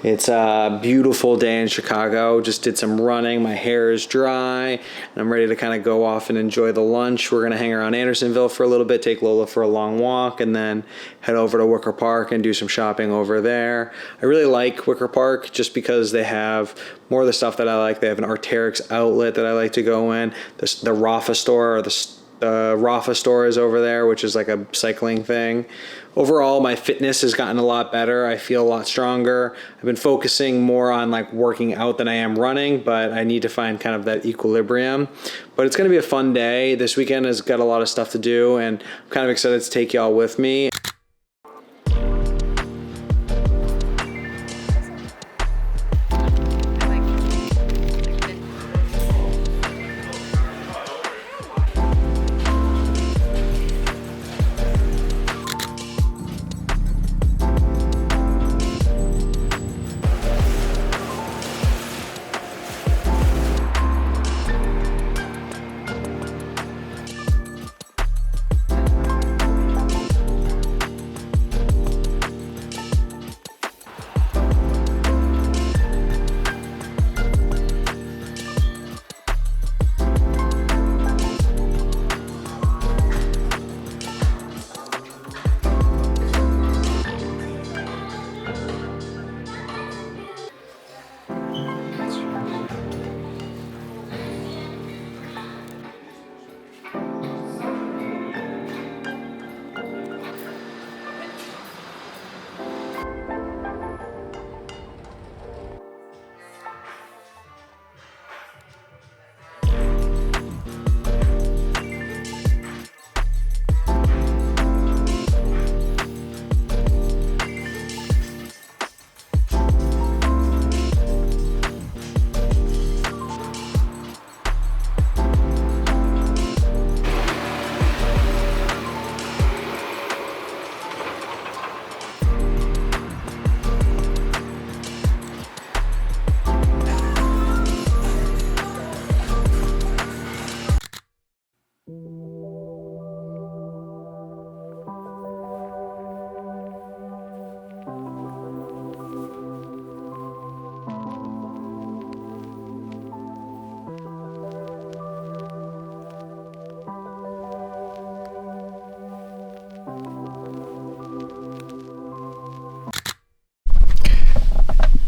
It's a beautiful day in Chicago. Just did some running. My hair is dry, and I'm ready to kind of go off and enjoy the lunch. We're going to hang around Andersonville for a little bit, take Lola for a long walk, and then head over to Wicker Park and do some shopping over there. I really like Wicker Park just because they have more of the stuff that I like. They have an Arc'teryx outlet that I like to go in. The Rafa store, or the Rafa store is over there, which is like a cycling thing. Overall, my fitness has gotten a lot better. I feel a lot stronger. I've been focusing more on like working out than I am running, but I need to find kind of that equilibrium. But it's going to be a fun day. This weekend has got a lot of stuff to do, and I'm kind of excited to take y'all with me.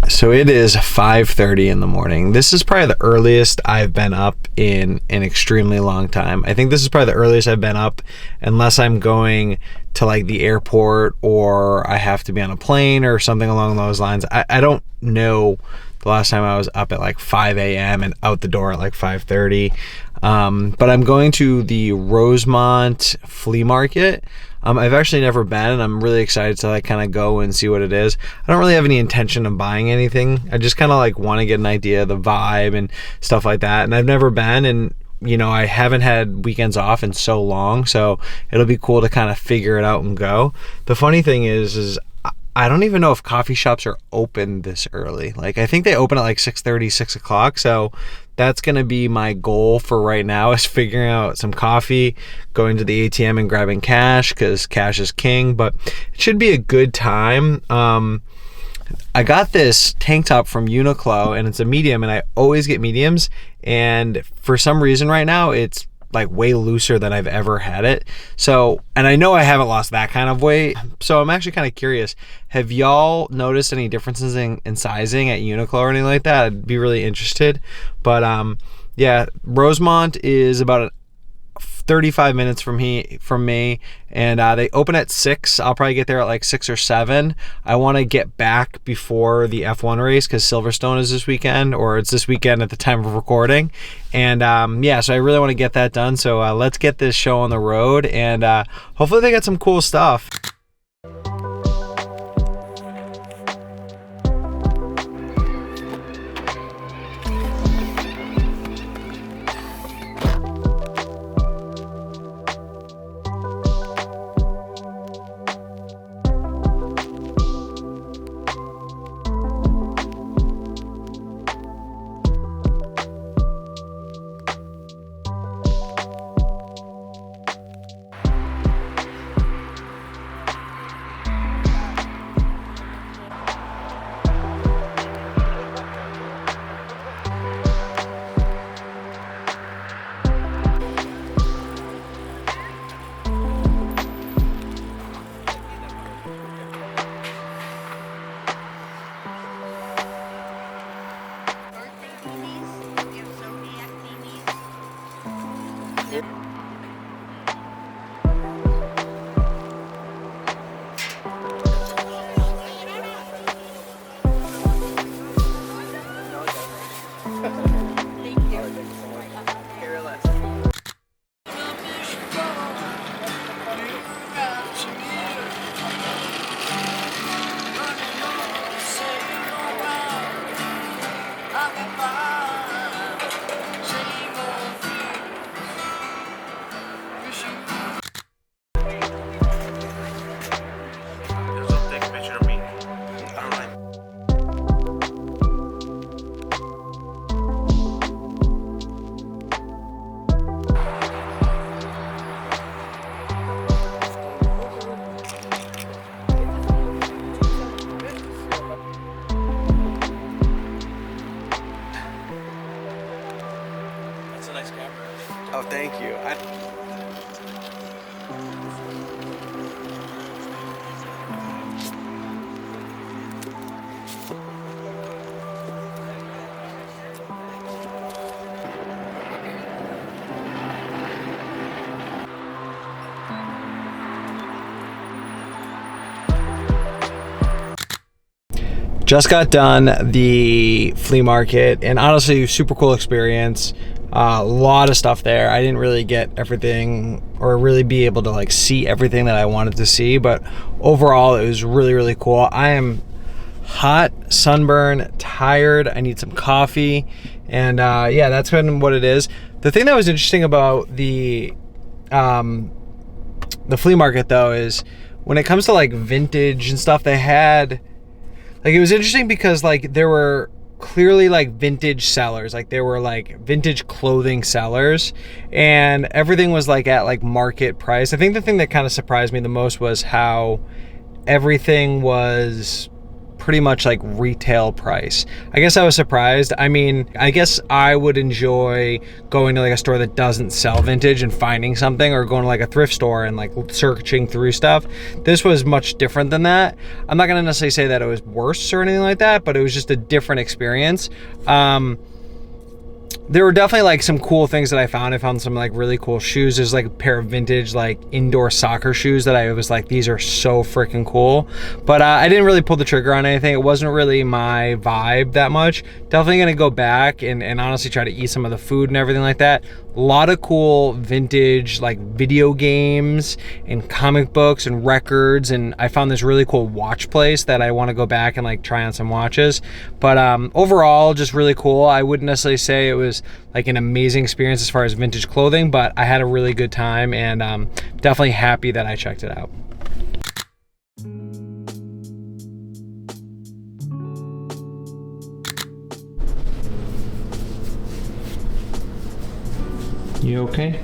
So it is 5:30 in the morning. This is probably the earliest I've been up in an extremely long time. I think this is probably the earliest I've been up unless I'm going to like the airport or I have to be on a plane or something along those lines. I don't know the last time I was up at like 5 a.m. and out the door at like 5:30. But I'm going to the Rosemont flea market. I've actually never been, and I'm really excited to like kind of go and see what it is. I don't really have any intention of buying anything. I just kind of like want to get an idea of the vibe and stuff like that. And I've never been, and you know, I haven't had weekends off in so long, so it'll be cool to kind of figure it out and go. The funny thing is I don't even know if coffee shops are open this early. Like, I think they open at like 6:30, 6 o'clock. So that's going to be my goal for right now, is figuring out some coffee, going to the ATM and grabbing cash, because cash is king. But it should be a good time. I got this tank top from Uniqlo, and it's a medium, and I always get mediums. And for some reason right now, it's like way looser than I've ever had it. So, and I know I haven't lost that kind of weight. So I'm actually kind of curious. Have y'all noticed any differences in sizing at Uniqlo or anything like that? I'd be really interested. But yeah, Rosemont is about 35 minutes from me, and they open at 6. I'll probably get there at like 6 or 7. I want to get back before the F1 race because Silverstone is this weekend, or it's this weekend at the time of recording. And yeah, so I really want to get that done. So let's get this show on the road, and hopefully they got some cool stuff. Just got done the flea market, and honestly, super cool experience. A lot of stuff there. I didn't really get everything or really be able to like see everything that I wanted to see, but overall it was really, really cool. I am hot, sunburn, tired. I need some coffee, and yeah, that's been what it is. The thing that was interesting about the flea market though is when it comes to like vintage and stuff, they had like, it was interesting because like there were clearly like vintage sellers, like there were like vintage clothing sellers, and everything was like at like market price. I think the thing that kind of surprised me the most was how everything was pretty much like retail price. I guess I was surprised. I mean, I guess I would enjoy going to like a store that doesn't sell vintage and finding something, or going to like a thrift store and like searching through stuff. This was much different than that. I'm not gonna necessarily say that it was worse or anything like that, but it was just a different experience. There were definitely like some cool things that I found. I found some like really cool shoes. There's like a pair of vintage like indoor soccer shoes that I was like, these are so freaking cool. But I didn't really pull the trigger on anything. It wasn't really my vibe that much. Definitely gonna go back and honestly try to eat some of the food and everything like that. A lot of cool vintage like video games and comic books and records, and I found this really cool watch place that I want to go back and like try on some watches. But overall, just really cool. I wouldn't necessarily say it was like an amazing experience as far as vintage clothing, but I had a really good time, and definitely happy that I checked it out. You okay?